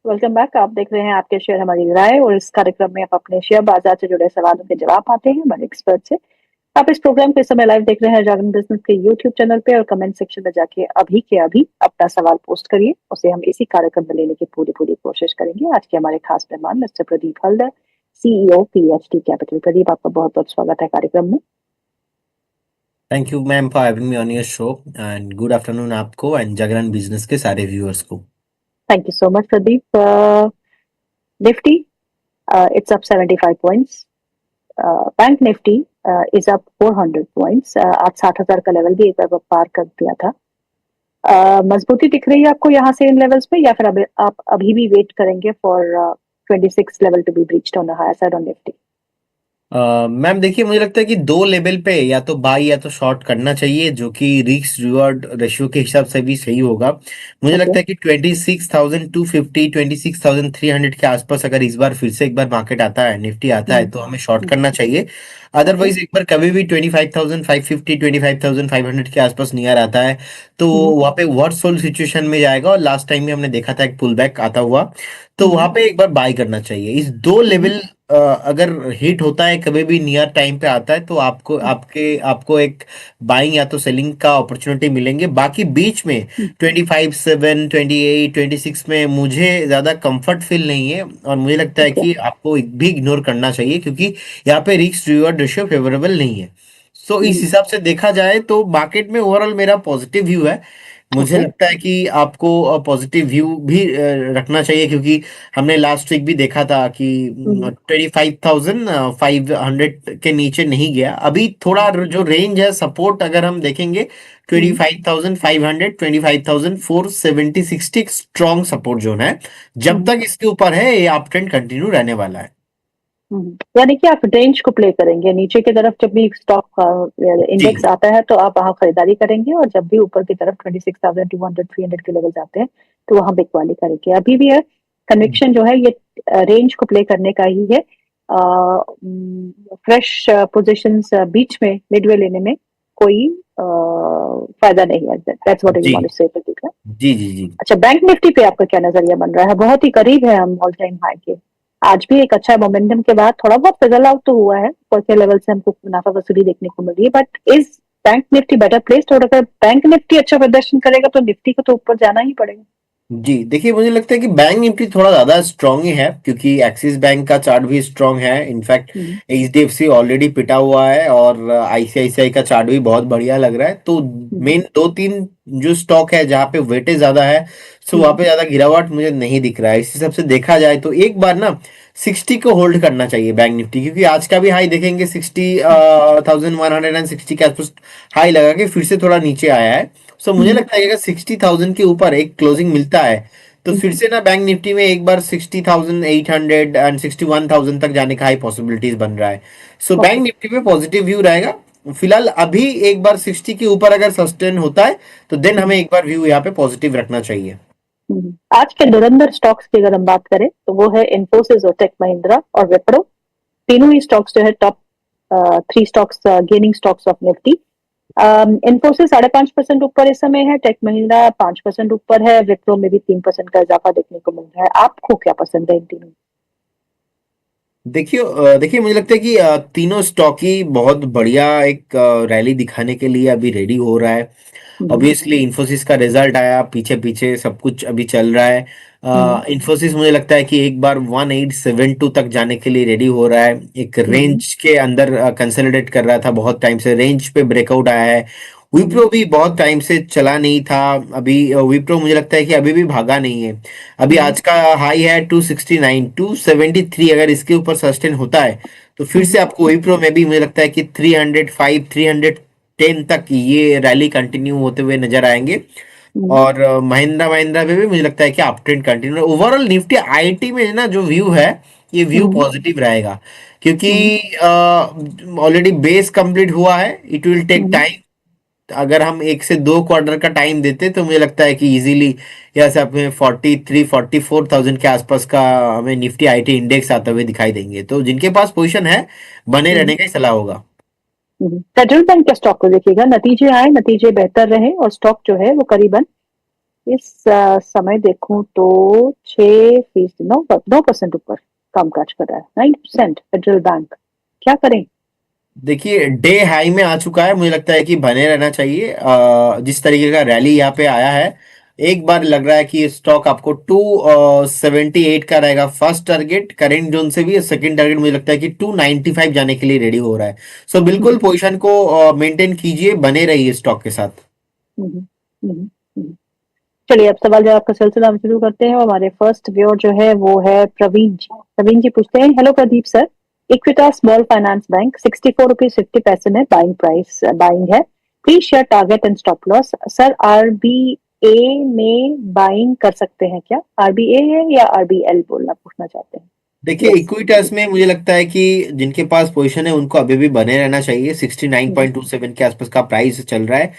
Welcome back. आप देख रहे हैं आपके शेयर हमारी राय, और इस कार्यक्रम में आप अपने शेयर बाजार से जुड़े सवालों के जवाब पाते हैं हमारे एक्सपर्ट से। आप इस प्रोग्राम को इस समय लाइव देख रहे हैं जागरण बिजनेस के यूट्यूब चैनल पे, और कमेंट सेक्शन में जाके अभी के अभी अपना सवाल पोस्ट करिए, उसे हम इसी कार्यक्रम में लेने की पूरी पूरी कोशिश करेंगे। आज के हमारे खास मेहमान mister Pradeep Haldar, CEO PhD capital. Pradeep, आपका बहुत बहुत स्वागत है कार्यक्रम में। Thank you ma'am for having me on your show and good afternoon आपको एंड जागरण बिजनेस के सारे व्यूअर्स को। Thank you so much Pradeep. Nifty it's up 75 points. Bank Nifty is up 400 points. आज 60,000 का लेवल भी एक बार पार कर दिया था। मजबूती दिख रही है आपको यहाँ से इन लेवल्स पे, या फिर आप अभी भी वेट करेंगे for 26 level to be breached on the higher side on Nifty? Ma'am देखिए, मुझे लगता है कि दो लेवल पे या तो बाई या तो शॉर्ट करना चाहिए, जो कि रिस्क रिवॉर्ड रेशियो के हिसाब से भी सही होगा। मुझे ओके। लगता है कि 26,250 26,300 के आसपास अगर इस बार फिर से एक बार मार्केट आता है, निफ्टी आता है, तो हमें शॉर्ट करना चाहिए। ओके। अदरवाइज एक बार कभी भी 25,550 25,500 के आसपास नियर आता है तो वहाँ पे वर्स्ट सोल सिचुएशन में जाएगा, और लास्ट टाइम भी हमने देखा था एक पुल बैक आता हुआ, तो वहां पे एक बार बाय करना चाहिए। इस दो लेवल अगर हिट होता है, कभी भी नियर टाइम पे आता है, तो आपको एक बाइंग या तो सेलिंग का अपॉर्चुनिटी मिलेंगे। बाकी बीच में 25 7 28 26 में मुझे ज्यादा कंफर्ट फील नहीं है, और मुझे लगता है ओके। कि आपको भी इग्नोर करना चाहिए, क्योंकि यहाँ पे रिस्क रिवॉर्ड रेशियो फेवरेबल नहीं है। सो इस हिसाब से देखा जाए तो मार्केट में ओवरऑल मेरा पॉजिटिव व्यू है। मुझे ओके। लगता है कि आपको पॉजिटिव व्यू भी रखना चाहिए, क्योंकि हमने लास्ट वीक भी देखा था कि 25,500 के नीचे नहीं गया। अभी थोड़ा जो रेंज है सपोर्ट अगर हम देखेंगे, 25,500 25,470 60 स्ट्रॉन्ग सपोर्ट जोन है। जब तक इसके ऊपर है, ये अप ट्रेंड कंटिन्यू रहने वाला है। यानी कि आप रेंज को प्ले करेंगे, नीचे की तरफ जब भी स्टॉक जी इंडेक्स आता है तो आप वहां खरीदारी करेंगे, और जब भी ऊपर की तरफ 26,200 300 के लेवल जाते हैं तो वहां बिकवाली करेंगे। अभी भी है कन्विक्शन जो है ये रेंज को प्ले करने का ही है। फ्रेश पोजीशंस बीच में मिडवे लेने में कोई फायदा नहीं है। That's what you ji want to say Pradeep, है? जी जी जी। अच्छा, बैंक निफ्टी पे आपका क्या नजरिया बन रहा है? बहुत ही करीब है हम ऑल टाइम हाई के। आज भी एक अच्छा मोमेंटम के बाद थोड़ा बहुत फिजल आउट तो हुआ है, ऊपर के लेवल से हमको मुनाफा वसूली देखने को मिल रही है, but is bank Nifty better placed? और अगर बैंक निफ्टी अच्छा प्रदर्शन करेगा तो निफ्टी को तो ऊपर जाना ही पड़ेगा। जी देखिए, मुझे लगता है कि बैंक निफ्टी थोड़ा ज्यादा स्ट्रांग ही है, क्योंकि एक्सिस बैंक का चार्ट भी स्ट्रांग है। इनफैक्ट हम्म। एचडीएफसी ऑलरेडी पिटा हुआ है, और आईसीआईसीआई का चार्ट भी बहुत बढ़िया लग रहा है। तो हम्म। मेन दो तीन जो स्टॉक है जहाँ पे वेटेज ज्यादा है, सो वहाँ हम्म। पे ज्यादा गिरावट मुझे नहीं दिख रहा है। इस हिसाब से देखा जाए तो एक बार ना 60 को होल्ड करना चाहिए बैंक निफ्टी, क्योंकि आज का भी हाई देखेंगे 60,160 के आसपास हाई लगा के फिर से थोड़ा नीचे आया है। सो मुझे हम्म। लगता है कि अगर 60,000 के ऊपर एक क्लोजिंग मिलता है, तो फिर हम्म। से ना बैंक निफ्टी में एक बार 60,800 एंड 61,000 तक जाने का हाई पॉसिबिलिटीज बन रहा है। So okay. बैंक निफ्टी में पॉजिटिव व्यू रहेगा। फिलहाल अभी एक बार 60 के ऊपर अगर सस्टेन होता है, तो देन हमें एक बार व्यू यहाँ पे पॉजिटिव रखना चाहिए। आज के धुरंधर स्टॉक्स की अगर हम बात करें तो वो है इन्फोसिस और टेक महिंद्रा और विप्रो। तीनों ही स्टॉक्स जो है top 3 stocks, gaining stocks of Nifty. Infosys 5.5% ऊपर इस समय है, टेक महिंद्रा 5% ऊपर है, विप्रो में भी 3% का इजाफा देखने को मिल रहा है। आपको क्या पसंद है इन तीनों? देखिए मुझे लगता है कि तीनों स्टॉक ही बहुत बढ़िया एक रैली दिखाने के लिए अभी रेडी हो रहा है। हम्म। ऑब्वियसली इंफोसिस का रिजल्ट आया, पीछे पीछे सब कुछ अभी चल रहा है। हम्म। इंफोसिस मुझे लगता है कि एक बार 1872 तक जाने के लिए रेडी हो रहा है। एक हम्म। रेंज के अंदर कंसोलिडेट कर रहा था, बहुत टाइम से रेंज पे ब्रेकआउट आया है। हम्म। विप्रो भी बहुत टाइम से चला नहीं था। अभी विप्रो मुझे लगता है कि अभी भी भागा नहीं है। अभी हम्म। आज का हाई है 269 273, अगर इसके ऊपर सस्टेन होता है, तो फिर हम्म। से आपको विप्रो में भी मुझे लगता है कि 305 310 तक ये रैली कंटिन्यू होते हुए नजर आएंगे। हम्म। और महिंद्रा महिंद्रा में भी मुझे लगता है कि up trend continue. Overall Nifty IT में ना जो व्यू है, ये व्यू हम्म। पॉजिटिव रहेगा, क्योंकि हम्म। ऑलरेडी बेस कंप्लीट हुआ है। It will take hmm. Time. अगर हम 1 से 2 क्वार्टर का टाइम देते, तो मुझे लगता है कि इजीली यहाँ से अपने 43 44,000 के आसपास का हमें निफ्टी आईटी इंडेक्स आते हुए दिखाई देंगे। तो जिनके पास पोजीशन है, बने हम्म। रहने का ही सलाह होगा। फेडरल बैंक के स्टॉक को देखिएगा, नतीजे आए, नतीजे बेहतर रहे और स्टॉक जो है वो करीबन इस समय देखूं तो 6%, 9% ऊपर कामकाज कर रहा है, 9% फेडरल बैंक। क्या करें? देखिए डे हाई में आ चुका है, मुझे लगता है कि बने रहना चाहिए। जिस तरीके का रैली यहाँ पे आया है, एक बार लग रहा है कि ये स्टॉक आपको 278 का रहेगा फर्स्ट टारगेट करेंट जोन से भी। सेकंड टारगेट मुझे लगता है कि 295 जाने के लिए रेडी हो रहा है। सो बिल्कुल हम्म, पोजीशन को मेंटेन कीजिए, बने रहिए स्टॉक के साथ। हम्म, हम्म, हम्म। चलिए अब सवाल जवाब का सिलसिला हम शुरू करते हैं। हमारे फर्स्ट व्यूअर जो है वो है प्रवीण जी। प्रवीण जी पूछते हैं, hello Pradeep sir, इक्विटा small finance bank 64 rupees 50 पैसे में बाइंग प्राइस बाइंग है। Please share target and stop loss. Sir RBA में बाइंग कर सकते हैं क्या? आरबीए है या आरबीएल बोलना पूछना चाहते हैं? देखिए यस। इक्विटास में मुझे लगता है कि जिनके पास पोजीशन है उनको अभी भी बने रहना चाहिए। 69.27 के आसपास का प्राइस चल रहा है।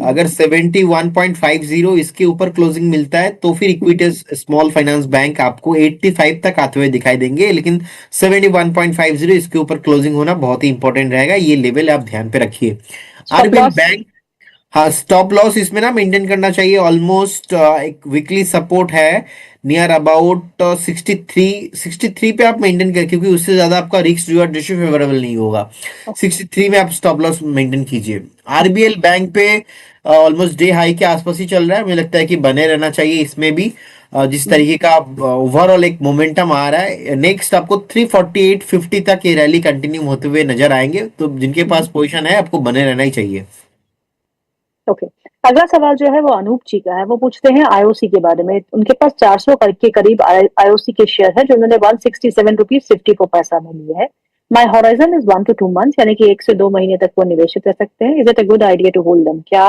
अगर 71.50 इसके ऊपर क्लोजिंग मिलता है तो फिर इक्विटास स्मॉल फाइनेंस बैंक आपको 85 तक आते हुए दिखाई देंगे, लेकिन 71.50 इसके ऊपर क्लोजिंग होना बहुत ही इंपॉर्टेंट रहेगा। ये लेवल आप ध्यान पे रखिए। Stop RBL loss. बैंक, हाँ स्टॉप लॉस इसमें ना मेंटेन करना चाहिए। ऑलमोस्ट एक वीकली सपोर्ट है नियर अबाउट 63 पे आप मेंटेन करें, क्योंकि उससे ज्यादा आपका रिस्क रिवॉर्ड रेशियो फेवरेबल नहीं होगा। 63 में आप स्टॉप लॉस मेंटेन कीजिए। आरबीएल बैंक पे ऑलमोस्ट डे हाई के आसपास ही चल रहा है, मुझे लगता है कि बने रहना चाहिए इसमें भी। जिस तरीके का ओवरऑल एक मोमेंटम आ रहा है, नेक्स्ट आपको 348.50 तक ये रैली कंटिन्यू होते हुए नजर आएंगे। तो जिनके पास पोजीशन है आपको बने रहना ही चाहिए। ओके। अगला सवाल जो है वो अनूप जी का है। वो पूछते हैं आईओसी के बारे में। उनके पास 400 के करीब आईओसी के शेयर है जो उन्होंने 167 रुपीज 54 पैसा में लिए है। माई हॉराइजन इज 1 to 2 months, यानी कि 1 से 2 महीने तक वो निवेशित रह सकते हैं। Is it a good idea to hold them? क्या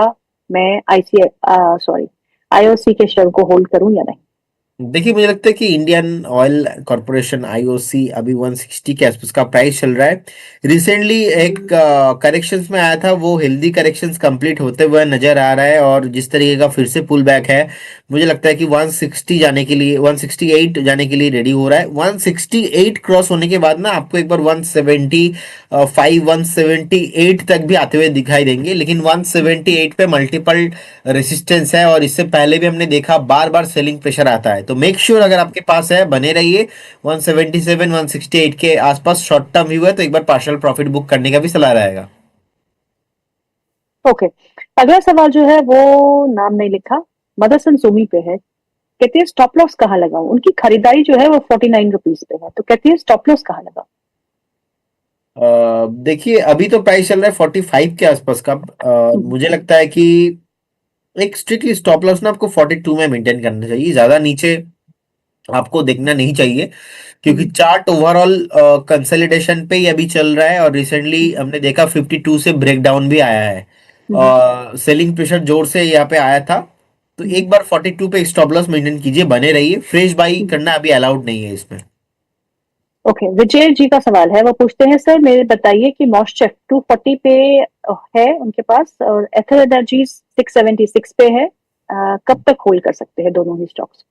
मैं आईसी सॉरी आईओसी के शेयर को होल्ड करूं या नहीं? देखिए मुझे लगता है कि इंडियन ऑयल कॉरपोरेशन आईओसी अभी 160 के आसपास का प्राइस चल रहा है। रिसेंटली एक करेक्शंस में आया था, वो हेल्दी करेक्शंस कंप्लीट होते हुए नजर आ रहा है, और जिस तरीके का फिर से पुल बैक है, मुझे लगता है कि 160 जाने के लिए, 168 जाने के लिए रेडी हो रहा है। 168 क्रॉस होने के बाद ना आपको एक बार 175 178 तक भी आते हुए दिखाई देंगे, लेकिन 178 पे मल्टीपल रेसिस्टेंस है, और इससे पहले भी हमने देखा बार बार सेलिंग प्रेशर आता है। तो मेक श्योर अगर आपके पास है बने रहिए। 177 168 के आसपास शॉर्ट टर्म व्यू है तो एक बार पार्शियल प्रॉफिट बुक करने का भी सलाह रहेगा। ओके। अगला सवाल जो है वो नाम नहीं लिखा, मदरसन सोमी पे है। कहती है स्टॉप लॉस कहाँ लगाऊं? उनकी खरीदारी जो है वो 49 रुपीज पे है, तो कहती है स्टॉप लॉस कहाँ लगाऊं? देखिए अभी तो प्राइस चल रहा है 45 के आसपास का। मुझे लगता है कि एक स्ट्रिक्टली स्टॉप लॉस ना आपको 42 में मेंटेन करना चाहिए, ज्यादा नीचे आपको देखना नहीं चाहिए, क्योंकि चार्ट ओवरऑल कंसोलिडेशन पे ही अभी चल रहा है, और रिसेंटली हमने देखा 52 से ब्रेकडाउन भी आया है। सेलिंग प्रेशर जोर से यहाँ पे आया था। तो एक बार 42 पे स्टॉप लॉस मेंटेन कीजिए, बने रहिए। फ्रेश बाई करना अभी अलाउड नहीं है इसमें। ओके। विजय जी का सवाल है। वो पूछते हैं, सर मेरे बताइए कि मॉस्चेफ 240 पे है उनके पास, और एथर एनर्जी 676 पे है। कब तक होल्ड कर सकते हैं दोनों ही स्टॉक्स?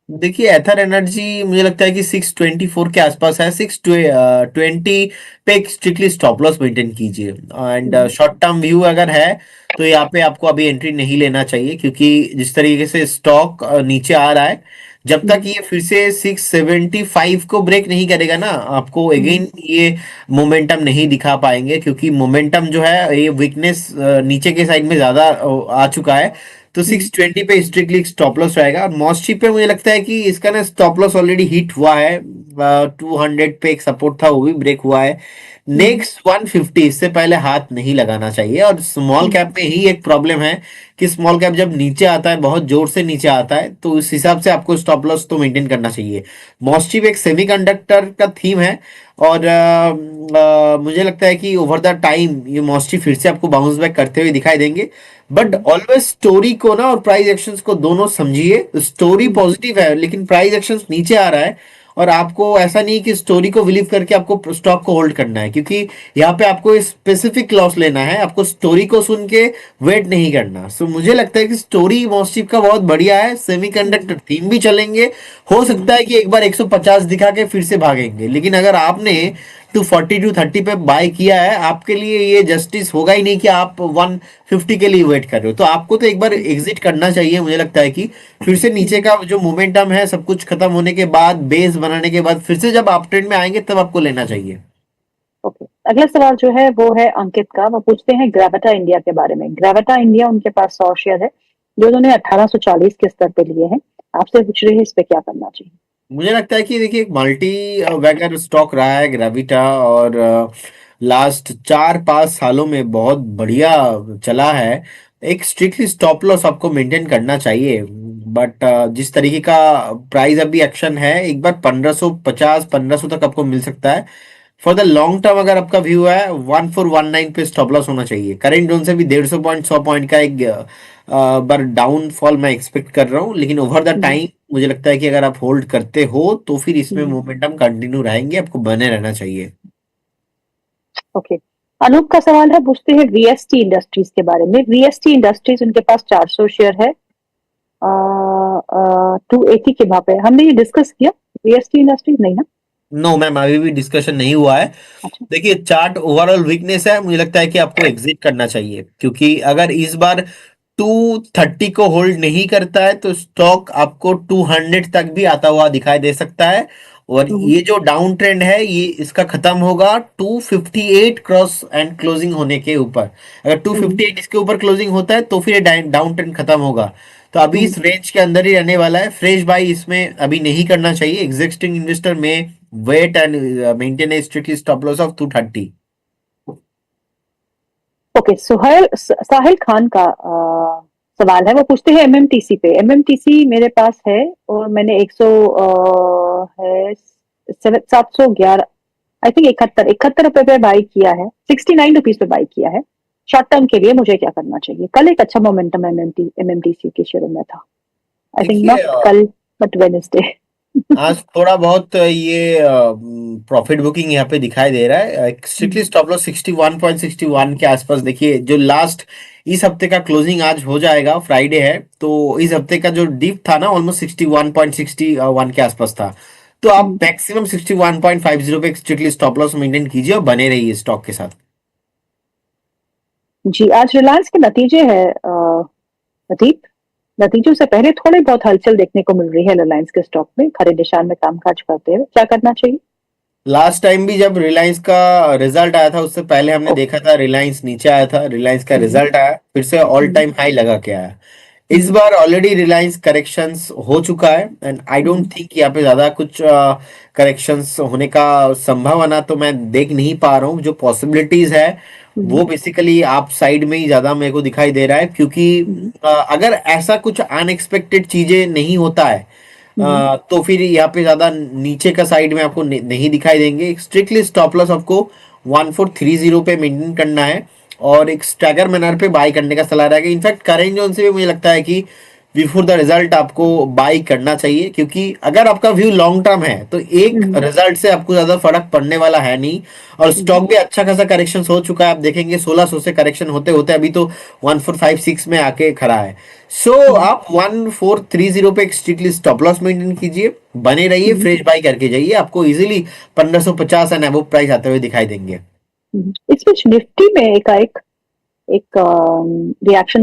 देखिए एथर एनर्जी मुझे लगता है कि 624 के आसपास है। 620 पे एक स्ट्रिक्टली स्टॉप लॉस मेंटेन कीजिए, एंड शॉर्ट टर्म व्यू अगर है तो यहाँ पे आपको अभी एंट्री नहीं लेना चाहिए, क्योंकि जिस तरीके से स्टॉक नीचे आ रहा है, जब तक ये फिर से 675 को ब्रेक नहीं करेगा ना, आपको अगेन ये मोमेंटम नहीं दिखा पाएंगे, क्योंकि मोमेंटम जो है ये वीकनेस नीचे के साइड में ज्यादा आ चुका है। तो 620 पे स्ट्रिक्टली स्टॉप लॉस रहेगा। और मॉस्ची पे मुझे लगता है कि इसका ना स्टॉप लॉस ऑलरेडी हिट हुआ है। 200 पे एक सपोर्ट था, वो भी ब्रेक हुआ है। नेक्स्ट 150 इससे पहले हाथ नहीं लगाना चाहिए। और स्मॉल कैप में ही एक प्रॉब्लम है कि स्मॉल कैप जब नीचे आता है, बहुत जोर से नीचे आता है, तो उस हिसाब से आपको स्टॉप लॉस तो मेंटेन करना चाहिए। मॉस्ची एक सेमीकंडक्टर का थीम है, और मुझे लगता है कि ओवर द टाइम ये मॉस्टी फिर से आपको बाउंस बैक करते हुए दिखाई देंगे। बट ऑलवेज स्टोरी को ना और प्राइस एक्शंस को दोनों समझिए। स्टोरी पॉजिटिव है, लेकिन प्राइस एक्शंस नीचे आ रहा है, और आपको ऐसा नहीं कि स्टोरी को बिलीव करके आपको स्टॉक को होल्ड करना है, क्योंकि यहाँ पे आपको स्पेसिफिक लॉस लेना है, आपको स्टोरी को सुन के वेट नहीं करना। सो मुझे लगता है कि स्टोरी मॉस्टिप का बहुत बढ़िया है। सेमीकंडक्टर थीम भी चलेंगे। हो सकता है कि एक बार 150 दिखा के फिर से भागेंगे, लेकिन अगर आपने 240 टू 30 पे बाय किया है, आपके लिए ये जस्टिस होगा ही नहीं कि आप 150 के लिए वेट कर रहे हो। तो आपको तो एक बार एग्जिट करना चाहिए, मुझे लगता है कि फिर से नीचे का जो मोमेंटम है सब कुछ खत्म होने के बाद, बेस बनाने के बाद फिर से जब आप ट्रेंड में आएंगे तब आपको लेना चाहिए। ओके, अगला सवाल जो है वो है अंकित का। वो पूछते हैं ग्रेविटा इंडिया के बारे में। ग्रेविटा इंडिया, उनके पास 100 शेयर है जो उन्होंने 1840 के स्तर पे लिए हैं। आपसे पूछ रहे हैं इस पे क्या करना चाहिए। मुझे लगता है कि देखिए एक मल्टी वैगर स्टॉक रहा है ग्रेविटा, और लास्ट 4-5 सालों में बहुत बढ़िया चला है। एक स्ट्रिक्टली स्टॉप लॉस आपको मेंटेन करना चाहिए, बट जिस तरीके का प्राइस अभी एक्शन है, एक बार 1550 1500 तक आपको मिल सकता है। फॉर द लॉन्ग टर्म अगर आपका व्यू है, 1419 पे स्टॉप लॉस होना चाहिए। करेंट जोन से भी 150 पॉइंट 100 पॉइंट का एक बार डाउनफॉल मैं एक्सपेक्ट कर रहा हूँ, लेकिन ओवर द हम्म, टाइम मुझे लगता है कि अगर आप होल्ड करते हो तो फिर इसमें हम्म, मोमेंटम कंटिन्यू रहेंगे, आपको बने रहना चाहिए। ओके। अनूप का सवाल है, पूछते हैं वीएसटी इंडस्ट्रीज के बारे में। वीएसटी इंडस्ट्रीज, उनके पास 400 शेयर है 280 के भाव पे। हमने ये डिस्कस किया वीएसटी इंडस्ट्रीज, नहीं ना? नो मैम, अभी भी डिस्कशन नहीं हुआ है। अच्छा। देखिए चार्ट ओवरऑल वीकनेस है, मुझे लगता है कि आपको एग्जिट करना चाहिए, क्योंकि अगर इस बार 230 को होल्ड नहीं करता है तो स्टॉक आपको 200 तक भी आता हुआ दिखाई दे सकता है। और हम्म, ये जो डाउन ट्रेंड है ये इसका खत्म होगा 258 क्रॉस एंड क्लोजिंग होने के ऊपर। अगर हम्म, 258 इसके ऊपर क्लोजिंग होता है तो फिर डाउन ट्रेंड खत्म होगा। तो अभी हम्म, इस रेंज के अंदर ही रहने वाला है। फ्रेश बाई इसमें अभी नहीं करना चाहिए। एग्जिस्टिंग इन्वेस्टर में wait and maintain a strictly stop loss of 230। Okay. Sahil Khan का सवाल है। वो पूछते हैं एमएमटीसी पे। एमएमटीसी मेरे पास है और मैंने 100 है 711, आई थिंक 71 रुपए पे बाई किया है, 69 रुपीज पे बाई किया है। शॉर्ट टर्म के लिए मुझे क्या करना चाहिए? कल एक अच्छा मोमेंटम एमएमटीसी के शेयर में था। आई थिंक देखिए नॉट कल, बट वेडनेसडे। आज थोड़ा बहुत ये प्रॉफिट बुकिंग यहाँ पे दिखाई दे रहा है। स्ट्रिक्टली स्टॉप लॉस 61.61 के आसपास। देखिए जो लास्ट इस हफ्ते का क्लोजिंग आज हो जाएगा, फ्राइडे है, तो इस हफ्ते का जो डिप था ना ऑलमोस्ट 61.61 के आसपास था। तो आप मैक्सिमम 61.50 पे स्ट्रिक्टली स्टॉप लॉस मेंटेन कीजिए और बने रहिए स्टॉक के साथ। जी, आज रिलायंस के नतीजे हैं प्रदीप। नतीजों से पहले थोड़ी बहुत हलचल देखने को मिल रही है रिलायंस के स्टॉक में। खरीद दिशा में कामकाज करते हुए क्या करना चाहिए? लास्ट टाइम भी जब रिलायंस का रिजल्ट आया था उससे पहले हमने देखा था रिलायंस नीचे आया था। रिलायंस का हम्म, रिजल्ट आया फिर से ऑल हम्म, टाइम हाई लगा के आया। इस हम्म, बार ऑलरेडी रिलायंस करेक्शंस हो चुका है, and I don't hmm, think यहाँ पे ज्यादा कुछ करेक्शंस होने का संभावना तो मैं देख नहीं पा रहा हूँ। जो पॉसिबिलिटीज है हम्म, वो बेसिकली आप साइड में ही ज्यादा मेरे को दिखाई दे रहा है, क्योंकि हम्म, अगर ऐसा कुछ अनएक्सपेक्टेड चीजें नहीं होता है हम्म, तो फिर यहाँ पे ज्यादा नीचे का साइड में आपको नहीं दिखाई देंगे। स्ट्रिक्टली स्टॉप लॉस आपको 1430 पे मेंटेन करना है, और एक स्टैगर मैनर पे बाय करने का सलाह रहेगा। इनफैक्ट करेंट जोन से भी मुझे लगता है कि बिफोर द रिजल्ट आपको बाय करना चाहिए, क्योंकि अगर आपका व्यू लॉन्ग टर्म है तो एक हम्म, रिजल्ट से आपको ज्यादा फर्क पड़ने वाला है नहीं। और हम्म, स्टॉक भी अच्छा खासा करेक्शन हो चुका है, आप देखेंगे 1600 से करेक्शन होते होते अभी तो 1456 में आके खड़ा है। सो हम्म, आप 1430 पे एक स्ट्रिक्टली स्टॉप लॉस मेंटेन कीजिए, बने रहिए, हम्म, फ्रेश बाय करके जाइए, आपको इजीली 1550 एंड अबव प्राइस आते हुए दिखाई देंगे। इस बीच निफ्टी में एक रिएक्शन